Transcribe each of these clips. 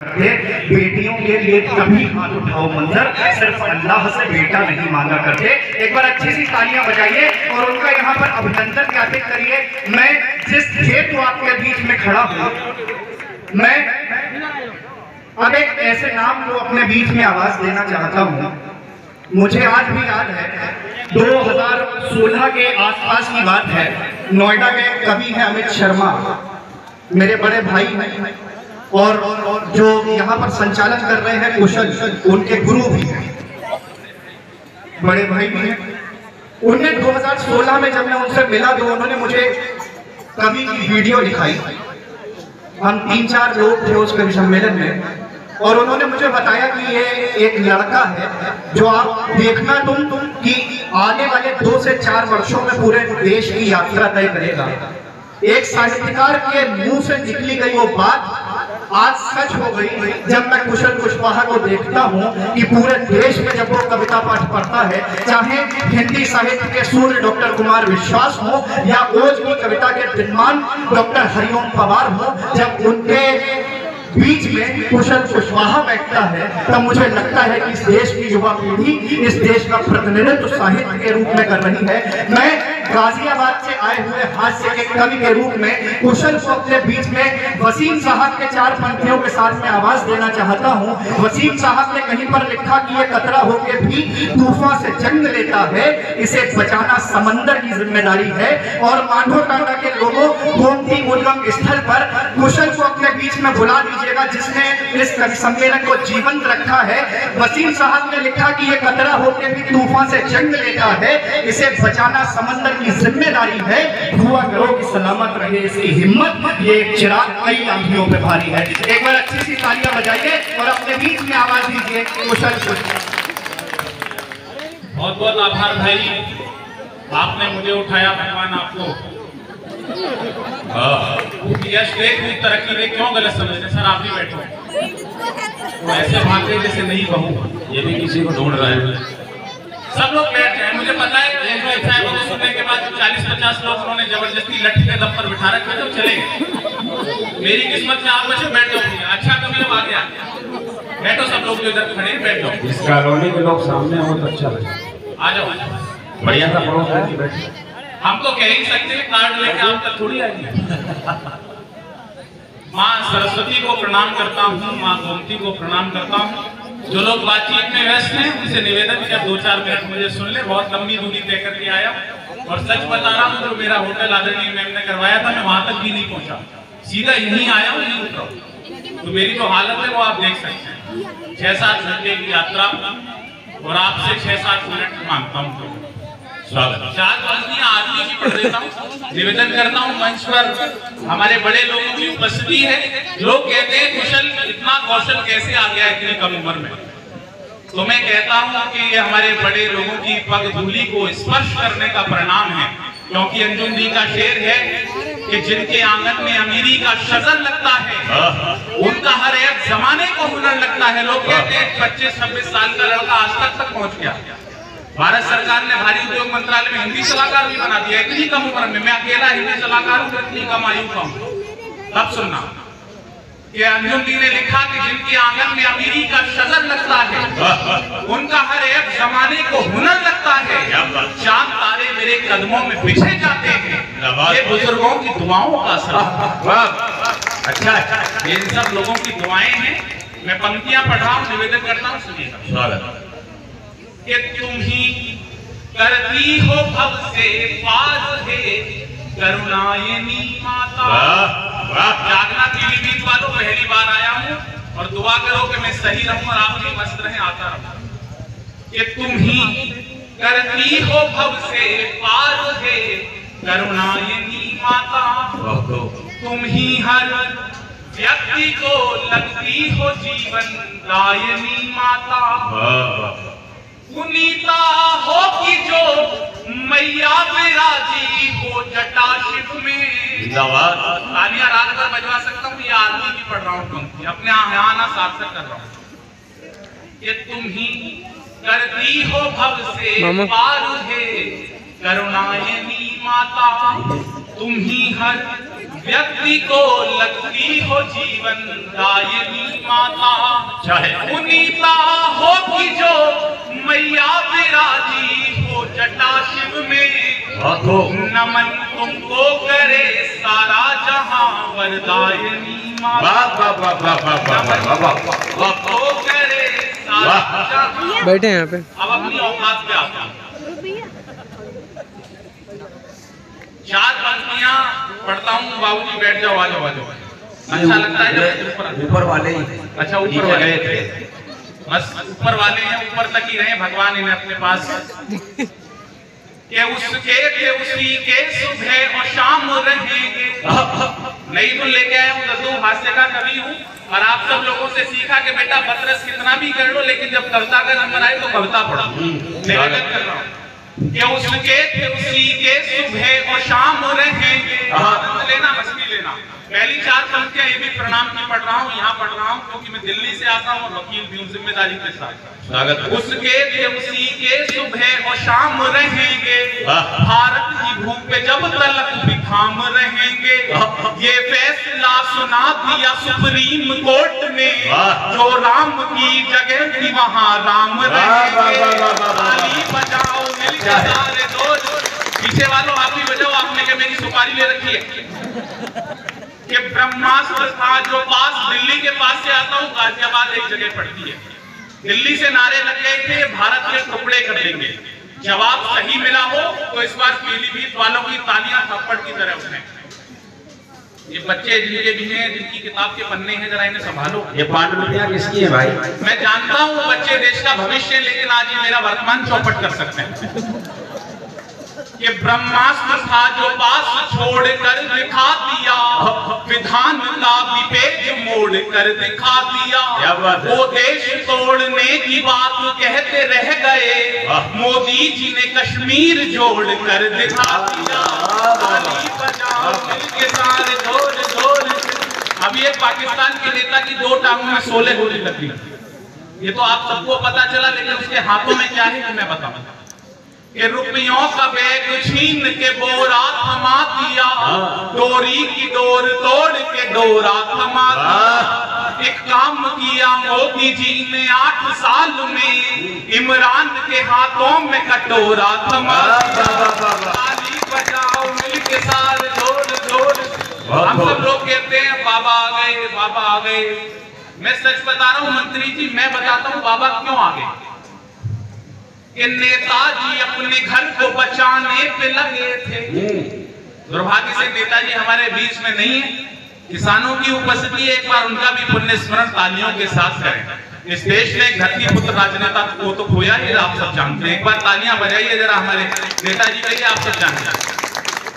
बेटियों के लिए कभी हाथ उठाओ मंजर, सिर्फ अल्लाह से बेटा नहीं मांगा करते। एक बार अच्छी सी तालियां बजाइए और उनका यहाँ पर अभिनंदन ज्ञापित करिए। मैं जिस हेतु आपके बीच में खड़ा हूँ, मैं अब एक ऐसे नाम को अपने बीच में आवाज देना चाहता हूँ। मुझे आज भी याद है 2016 के आसपास की बात है। नोएडा के कवि हैं अमित शर्मा, मेरे बड़े भाई हैं और जो यहाँ पर संचालन कर रहे हैं कुशल, उनके गुरु भी हैं, बड़े भाई भी हैं। उनने 2016 में जब मैं उनसे मिला तो उन्होंने मुझे कवि की वीडियो दिखाई। हम 3-4 लोग थे उस कवि सम्मेलन में और उन्होंने मुझे बताया कि ये एक लड़का है जो आप देखना तुम कि आने वाले 2 से 4 वर्षों में पूरे देश की यात्रा तय करेगा। एक साहित्यकार के मुंह से निकली गई वो बात आज सच हो गई जब मैं कुशल कुशवाहा को देखता हूँ कि पूरे देश में जब वो कविता पाठ पढ़ता है, चाहे हिंदी साहित्य के सूर्य डॉक्टर कुमार विश्वास हो या ओज की कविता के दिनमान डॉक्टर हरिओम पवार हो, जब उनके बीच में कुशल कुशवाहा बैठता है तब मुझे लगता है कि इस देश की युवा पीढ़ी इस देश का प्रतिनिधित्व साहित्य के रूप में कर रही है। मैं गाजियाबाद से आए हुए हास्य के कवि के रूप में कुशल को अपने बीच में वसीम साहब के 4 पंक्तियों के साथ में आवाज देना चाहता हूँ। वसीम साहब ने कहीं पर लिखा कि ये कतरा होके भी तूफान से जंग लेता है, इसे बचाना समंदर की जिम्मेदारी है। और माधो टांडा के लोगों गोमती उद्गम स्थल पर कुशल को अपने बीच में बुला दीजिएगा, जिसने इस कवि सम्मेलन को जीवंत रखा है। वसीम साहब ने लिखा कि ये कतरा होके भी तूफान से जंग लेता है, इसे बचाना समंदर की जिम्मेदारी है। दुआ करो कि सलामत रहे इसकी हिम्मत, ये एक चिराग कई आंधियों पे भारी है। एक बार अच्छी सी तालियां बजाइए और अपने बीच में आवाज दीजिए कुशल को। बहुत बहुत आभार भाई, आपने मुझे उठाया, भगवान आपको यश दे, तरक्की दे। क्यों गलत समझते सर, आप भी बैठो तो ऐसे भागते जैसे नहीं कहूँ, ये भी किसी को ढूंढ रहा है। सब लोग बैठ जाए, मुझे पता है सुनने के बाद 40-50 लोग उन्होंने जबरदस्ती लट्ठी के दम पर बिठा रखा तो चले गए। मेरी किस्मत से आप बच्चे बैठ जाओ। अच्छा कभी आ गया, बैठो सब लोग जो इधर खड़े हैं बैठ जाओ। इस कॉलोनी के लोग सामने हो तो अच्छा लगे। आ जाओ, बढ़िया सा पड़ोस है, बैठो। हम तो कह ही सकते कार्ड लेके आप तक थोड़ी आएंगे। माँ सरस्वती को प्रणाम करता हूँ, माँ गोमती को प्रणाम करता हूँ। जो लोग बातचीत में व्यस्त हैं उनसे निवेदन कि 2-4 मिनट मुझे सुन ले। बहुत लंबी दूरी तय करके आया और सच बता रहा हूँ, जो मेरा होटल आदरणीय मैम ने करवाया था मैं वहां तक भी नहीं पहुंचा, सीधा यहीं आया हूँ, यहीं उतरा। तो मेरी जो हालत है वो आप देख सकते हैं। 6-7 घंटे की यात्रा और आपसे 6-7 मिनट मांगता हूँ स्वागत। 4 पंक्तियां आदमी की पढ़ देता हूँ। निवेदन करता हूँ मंच पर हमारे बड़े लोगों की उपस्थिति है। लोग कहते हैं कुशल इतना कौशल कैसे आ गया इतनी कम उम्र में, तो मैं कहता हूँ कि ये हमारे बड़े लोगों की पग धूली को स्पर्श करने का परिणाम है। क्योंकि अंजुम दी का शेर है कि जिनके आंगन में अमीरी का शजर लगता है उनका हर एक जमाने को हुनर लगता है। लोग कहते हैं 25-26 साल का लड़का आज तक पहुंच गया। भारत सरकार ने भारी उद्योग मंत्रालय में हिंदी सलाहकार भी बना दिया इतनी कम उम्र में। मैं अकेला हिंदी सलाहकार हूँ, इतनी कम आयु का हूँ। तब सुनना कि अंजुम दी ने लिखा कि जिनके आंगन में अमीरी का शजर लगता है उनका हर एक जमाने को हुनर लगता है। चांद तारे मेरे कदमों में बिछे जाते हैं, ये बुजुर्गों की दुआओं का असर। अच्छा, ये इन सब लोगों की दुआएं हैं। मैं पंक्तियां पढ़ रहा हूँ, निवेदन करता हूँ, सुनिएगा। स्वागत। कि तुम ही करती हो भव से पार है करुणायनी माता। जागना पीलीभीत वालों, पहली बार आया हूँ और दुआ करो कि मैं सही रहूं और आप भी मस्त रहें, आता रहूं। कि तुम ही करती हो भव से पार है करुणायनी माता, तुम ही हर व्यक्ति को लगती हो जीवन दायनी माता। पुनीता हो कि जो मैया विराजी हो जटा शिव में। तालियां रात भर बजवा सकता हूँ, ये आदमी की पढ़ रहा हूँ, अपने आना सार्थक कर रहा हूँ। ये तुम ही करती हो भव से पार है करुणायनी माता, तुम ही हर व्यक्ति को लगती हो जीवन दायनी माता। चाहे पुनीता हो कि जो मैया विराजी हो जटा शिव में, नमन तुमको करे सारा जहां वरदायनी माँ, तुमको करे सारा जहां। बैठे यहाँ पे। अब अपनी औकात पे आता हूं। 4 पंक्तियां पढ़ता हूँ, बाबूजी बैठ जाओ, आ जाओ आ जाओ। अच्छा लगता है जब ऊपर वाले ही, अच्छा ऊपर वाले थे, बस ऊपर वाले हैं, ऊपर तक ही रहे भगवान इन्हें अपने पास। के उसके के उसी के सुबह और शाम रहेंगे। नई धुन लेके आया हूँ, दद्दू हास्य का कवि हूँ और आप सब लोगों से सीखा कि बेटा बदरस कितना भी कर लो, लेकिन जब कविता का नंबर आए तो कविता पढ़ो। निवेदन कर रहा हूँ कि उसके थे उसी के सुबह और शाम रहेंगे। आनंद लेना, मस्ती लेना। पहली 4 पंक्तियां ये भी प्रणाम की पढ़ रहा हूँ, यहाँ पढ़ रहा हूँ क्योंकि मैं दिल्ली से आता हूँ और वकील भी हूँ, जिम्मेदारी के साथ। उसके थे उसी के सुबह और शाम रहेंगे, भारत की भूमि पे जब तलक भी थाम रहेंगे। ये फैसला सुना दिया सुप्रीम कोर्ट ने, जो राम की जगह थी वहाँ राम रहेंगे। ताली बजाओ मिलके सारे दोस्त, पीछे वालों आप भी बजाओ, आपने क्या मेरी सुपारी ले रखी है? कि ब्रह्मास्त्र था जो पास दिल्ली के पास से आता हूँ, गाजियाबाद एक जगह पड़ती है, दिल्ली से नारे लग गए थे भारत के टुकड़े कर देंगे। जवाब सही मिला हो तो इस बार पीलीभीत वालों की तालियां थप्पड़ की तरह उठे। ये बच्चे जिनके भी हैं, जिनकी किताब के पन्ने हैं, जरा इन्हें संभालो। ये पांडुलिपियां किसकी है भाई? मैं जानता हूँ बच्चे देश का भविष्य, लेकिन आज ये मेरा वर्तमान चौपट कर सकते हैं। ये ब्रह्मास्त्र था जो पास छोड़कर दिखा दिया, विधान का भी पेज मोड़ कर दिखा दिया। वो देश तोड़ने की बात कहते रह गए, मोदी जी ने कश्मीर जोड़ कर दिखा दिया। ताली बजाओ मिलके सारे जोर जोर। अभी एक पाकिस्तान के नेता की 2 टांगों में 16 गोली लगी, ये तो आप सबको पता चला, लेकिन उसके हाथों में क्या है कि मैं बताऊं कि रुपयों का बैग छीन के बोरा थमा दिया, डोरी की डोर तोड़ के डोरा थमा दिया। एक काम किया मोदी जी ने 8 साल में, इमरान के हाथों में कटोरा थमा दिया। ताली बजाओ मिलके सारे जोर जोर। हम सब लोग कहते हैं बाबा आ गए, बाबा आ गए। मैं सच बता रहा हूँ मंत्री जी, मैं बताता हूँ बाबा क्यों आ गए। कि नेताजी अपने घर को बचाने पे लगे थे। दुर्भाग्य से नेताजी हमारे बीच में नहीं है। किसानों की उपस्थिति, एक बार उनका भी पुण्य स्मरण तालियों के साथ करें। इस देश ने एक धरती पुत्र राजनेता को तो खोया ही, आप सब जानते हैं। एक बार तालियां बजाइए जरा हमारे नेताजी के लिए, आप सब जानते हैं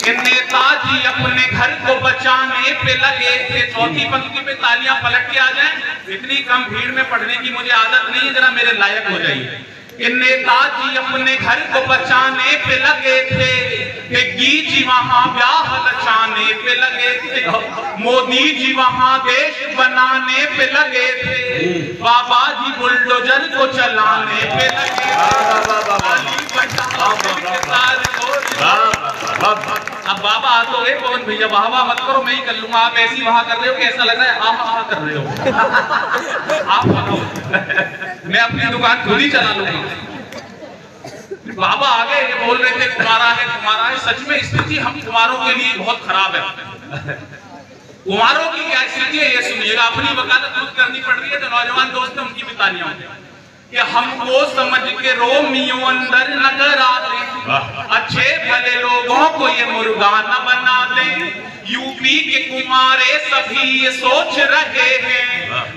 कि नेताजी अपने घर को बचाने पे लगे थे। चौथी पंक्ति पे तालियां पलट के आ जाएं। इतनी कम भीड़ में पढ़ने की मुझे आदत नहीं है, जरा मेरे लायक हो जाइए। कि नेताजी अपने घर को बचाने पे लगे थे, कि गी जी वहां ब्याह रचाने पे लगे थे, मोदी जी वहां देश बनाने पे लगे थे, बाबा जी बुलडोजर को चलाने पे लगे अब बाबा आ तो गए, पवन भैया वाह मत करो, मैं ही कर लूंगा। आप ऐसी वहां कर रहे हो, कैसा लग रहा है? आप कर रहे हो आप मैं अपनी दुकान खुद ही चला लूंगा। बाबा आ गए, ये बोल रहे थे कुमारा है कुमारा है। सच में स्थिति हम कुमारों के लिए बहुत खराब है। कुमारों की क्या स्थिति है ये सुनिएगा। अपनी वकालत खुद करनी पड़ रही है, जो नौजवान दोस्त हैं उनकी भी तालियां होंगी। कि हमको समझ के रोमियो अंदर न करा दे, अच्छे भले लोगों को ये मुर्गा न बना दे। यूपी के कुमारे सभी ये सोच रहे हैं,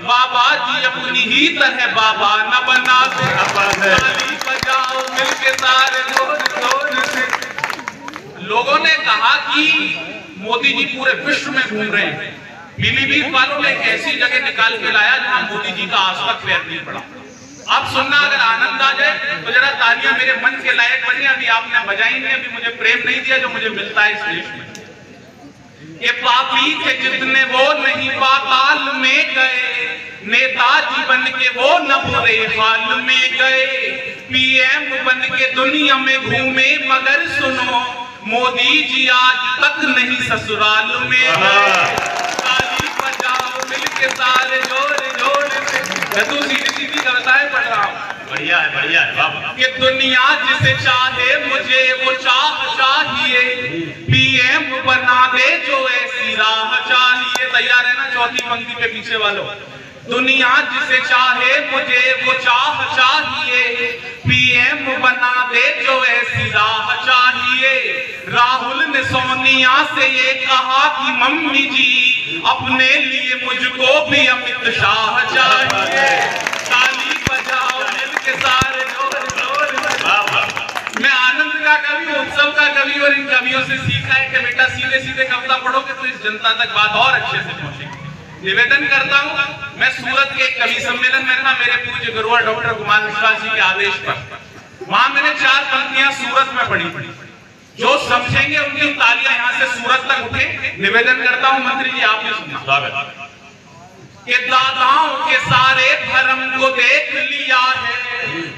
बाबा जी अपनी ही तरह बाबा न बना दे। ताली बजाओ मिलके सारे जोर जोर से। लोगों ने कहा कि मोदी जी पूरे विश्व में घूम रहे हैं। पीलीभीत वालों ने एक ऐसी जगह निकाल के लाया जहां मोदी जी का आज तक पैर नहीं पड़ा। अब सुनना, अगर आनंद आ जाए तो जरा तालियां मेरे मन के लायक बने। अभी आपने बजाई नहीं, अभी मुझे प्रेम नहीं दिया जो मुझे मिलता है इस देश में। ये पापी थे जितने वो नहीं पाताल में गए, नेताजी बन के वो न बुरे हाल में गए। पीएम बन के दुनिया में घूमे मगर सुनो, मोदी जी आज तक नहीं ससुराल में गए। ताली बजाओ मिलके सारे जोर जोर से। मैं तो सीधी सीधी कविताएं पढ़ रहा हूँ। बढ़िया है बाबा। कि दुनिया जिसे चाहे मुझे वो चाहिए, पीएम बना दे जो ऐसी राह चाहिए। तैयार है ना चौथी पंक्ति पे पीछे वालों? दुनिया जिसे चाहे मुझे वो चाहिए, पीएम बना दे जो ऐसी राह चाहिए। राहुल ने सोनिया से ये कहा कि मम्मी जी अपने लिए मुझको भी अमित शाह चाहिए। ताली बजाओ मिलके सारे जोर जोर। मैं आनंद का कवि, उत्सव का कवि, और इन कवियों से सीखा है कि बेटा सीधे सीधे कविता पढ़ोगे तो इस जनता तक बात और अच्छे से पहुंचेगी। निवेदन करता हूं मैं सूरत के कवि सम्मेलन में था, मेरे पूज्य गुरुवर डॉक्टर कुमार मिश्रा जी के आदेश पर, वहां मैंने 4 पंक्तियां सूरत में पढ़ी। जो समझेंगे उनकी तालियां यहां से सूरत तक उठे। निवेदन करता हूं मंत्री जी आप भी सुनिए। कि दादाओं के सारे धर्म को देख लिया है,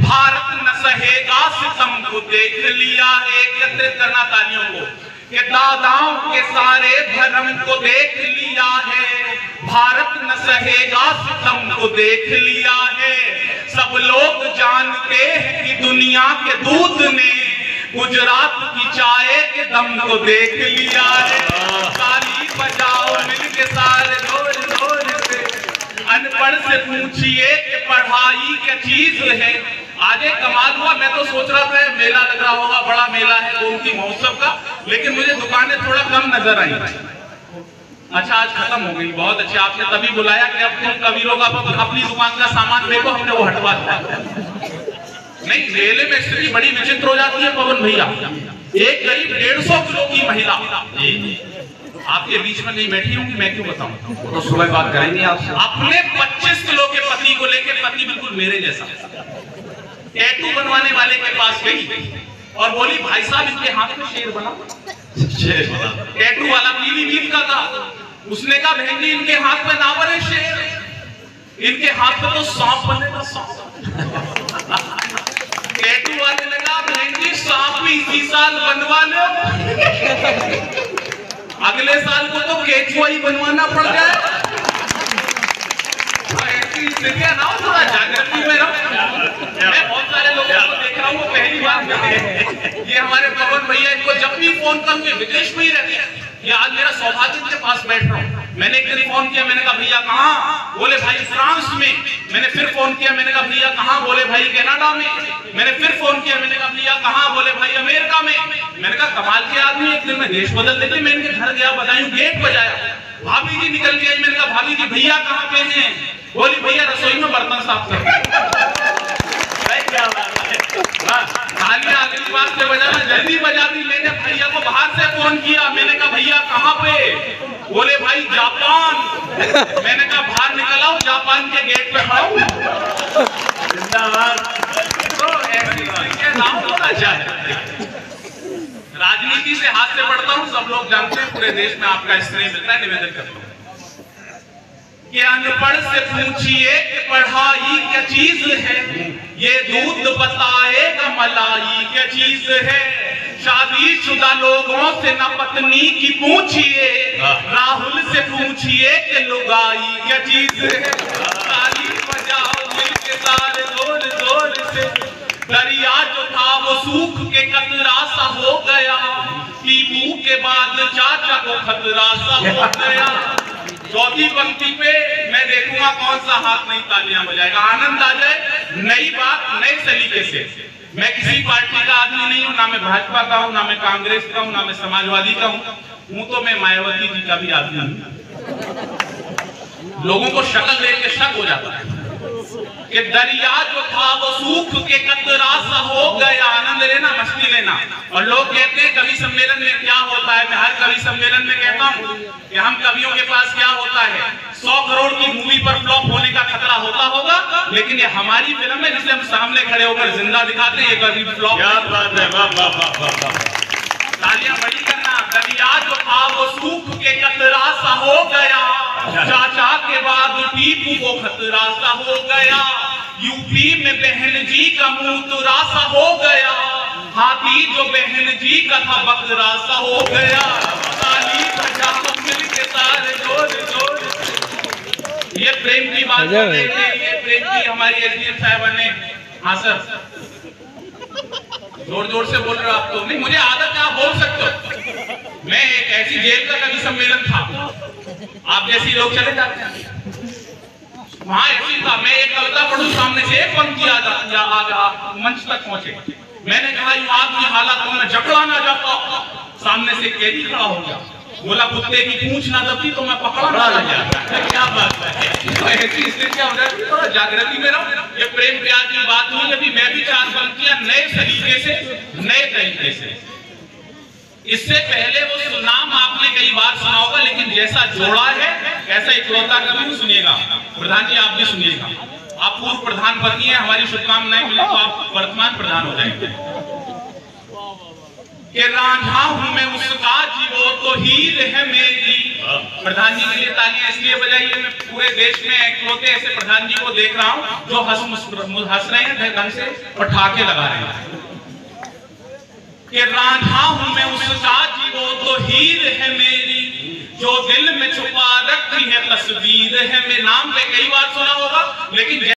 भारत न सहेगा सितम को देख लिया है। एकत्रित करना तालियों को। कि दादाओं के सारे धर्म को देख लिया है, भारत न सहेगा सितम को देख लिया है। सब लोग जानते हैं कि दुनिया के दूध ने गुजरात की चाय के दम को देख लिया है। ताली बजाओ मिलके सारे जोर जोर से। अनपढ़ से पूछिए कि पढ़ाई क्या चीज है। आज एक कमाल हुआ, मैं तो सोच रहा था मेला लग रहा होगा, बड़ा मेला है गोमती महोत्सव का, लेकिन मुझे दुकानें थोड़ा कम नजर आई। अच्छा आज खत्म हो गई, बहुत अच्छे। आपने तभी बुलाया कि अब तुम कवि लोग अपनी दुकान का सामान देखो, हमने वो हटवा दिया। नहीं, मेले में स्थिति बड़ी विचित्र हो जाती है पवन भैया। एक करीब 150 किलो की महिला आपके बीच में नहीं बैठी होंगी, मैं क्यों बताऊं, तो सुबह बात करेंगे आपसे। अपने 25 किलो के पति को लेकर, पति बिल्कुल मेरे जैसा, टैटू बनवाने वाले के पास गई और बोली भाई साहब इनके हाथ में शेर बना। टैटू वाला पीलीभीत का था। उसने कहा बहन जी इनके हाथ में ना बने शेर, इनके हाथ में तो सांप बनेगा, सांप। टैटू वाले ने कहा बहन जी सांप भी इसी साल बनवा लो, अगले साल को तो केचुआ ही बनवाना पड़ जाए। ऐसी स्थितियां ना हो, थोड़ा जागृति में रहो। मैं बहुत सारे लोगों को देख रहा हूँ, पहली बार ये हमारे पवन भैया, इनको जब भी फोन करूंगे विदेश में ही रहते हैं। ये आज मेरा सौभाग्य के पास बैठ रहा हूँ। मैंने एक दिन फोन किया, मैंने कहा भैया कहाँ? बोले भाई फ्रांस में। मैंने फिर फोन किया, मैंने कहा भैया कहाँ? बोले भाई कनाडा में। मैंने फिर फोन किया, मैंने कहा भैया कहाँ? बोले भाई अमेरिका में। मैंने कहा कमाल के आदमी, एक दिन में देश बदल देते। मैं इनके घर गया, बधाई गेट बजाया, भाभी जी निकल के आई। मैंने कहा भाभी जी भैया कहाँ पे हैं? बोली भैया रसोई में बर्तन साफ कर। तालियां अगली बात से बजाना, जल्दी बजा दी। मैंने भैया को बाहर से फोन किया, मैंने कहा भैया कहाँ पे? बोले भाई जापान। मैंने कहा बाहर निकल आओ, जापान के गेट पे खड़ा हूं। जिंदाबाद। तो ऐसी चीजें ना होना चाहिए। राजनीति से हाथ से पढ़ता हूँ, सब लोग जानते हैं, पूरे देश में आपका स्नेह मिलता है। निवेदन करता हूँ कि अनपढ़ से पूछिए कि पढ़ाई क्या चीज है, ये दूध बताएगा मलाई क्या चीज है। शादीशुदा लोगों से न पत्नी की पूछिए, राहुल से पूछिए कि लुगाई क्या चीज है। ताली बजाओ मिलके सारे जोर जोर से। दरिया जो था वो सूख के कतरा सा हो गया, टीपू के बाद चाचा को खतरा सा हो गया। चौथी पंक्ति पे मैं देखूंगा कौन सा हाथ नहीं तालियां बजाएगा। आनंद आ जाए, नई बात नए सलीके से। मैं किसी पार्टी का आदमी नहीं हूं, ना मैं भाजपा का हूं, ना मैं कांग्रेस का हूं, ना मैं समाजवादी का हूं तो मैं मायावती जी का भी आदमी हूं। लोगों को शक्ल देख के शक हो जाता है कि दरिया जो था वो सूख के कतरा सा हो गया। आनंद लेना, मस्ती लेना। और लोग कहते हैं कवि सम्मेलन में क्या होता है। मैं हर कवि सम्मेलन में कहता हूँ कि हम कवियों के पास क्या होता है, 100 करोड़ की मूवी पर फ्लॉप होने का खतरा होता होगा, लेकिन ये हमारी फिल्म है जिसे हम सामने खड़े होकर जिंदा दिखाते हैं, ये कभी फ्लॉप। तालियां बड़ी करना। दरिया जो था वो सूख के कतरा सा हो गया, चाचा के बाद टीपू को खतरा सा हो गया। यूपी में बहन जी का मुंह तुरा सा हो गया, हाथी जो बहन जी का था बकरा सा हो गया। ताली बजाओ मिलके सारे जोर जोर। ये प्रेम की बात कर रहे थे, ये प्रेम की हमारी एसडीएम साहबा ने। हाँ सर, जोर जोर से बोल रहे हो आप तो। नहीं, मुझे आदत है, आप बोल सकते हो। मैं एक ऐसी जेल का कभी सम्मेलन था, आप जैसे लोग चले जाते हैं वहां, ऐसी था। मैं एक कविता पढ़ूं, सामने से एक पंक्ति आ मंच तक पहुंचे। मैंने कहा यूं आदमी हालात में जकड़ा ना जाता, सामने से कैदी खड़ा हो गया, बोला कुत्ते की पूंछ ना दबती तो मैं पकड़ा ना जाता। क्या बात है, तो ऐसी स्थितियां हो जाती, थोड़ा जागृति में रहो। ये प्रेम प्यार की बात हुई, अभी मैं भी 4 पंक्तियां नए तरीके से, नए तरीके से। इससे पहले वो नाम आपने कई बार सुना होगा, लेकिन जैसा जोड़ा है ऐसा इकलौता कभी सुनिएगा। प्रधान जी, आप भी सुनिएगा। आप पूर्व प्रधान बनिए, हमारी शुभकामनाएं मिले तो आप वर्तमान प्रधान हो जाएंगे। कि रांझा हूं मैं उसका जीवो तो हीर है मेरी। प्रधान जी के लिए तालियां इसलिए बजाइए, मैं पूरे देश में इकलौते ऐसे प्रधान जी को देख रहा हूं जो हंस रहे हैं ढंग से और ठाके लगा रहे हैं। कि रांझा हूं मैं उसका जीवो तो हीर है मेरी, जो दिल में छुपा रखी है तस्वीर है। मैं नाम पे कई बार सुना होगा, लेकिन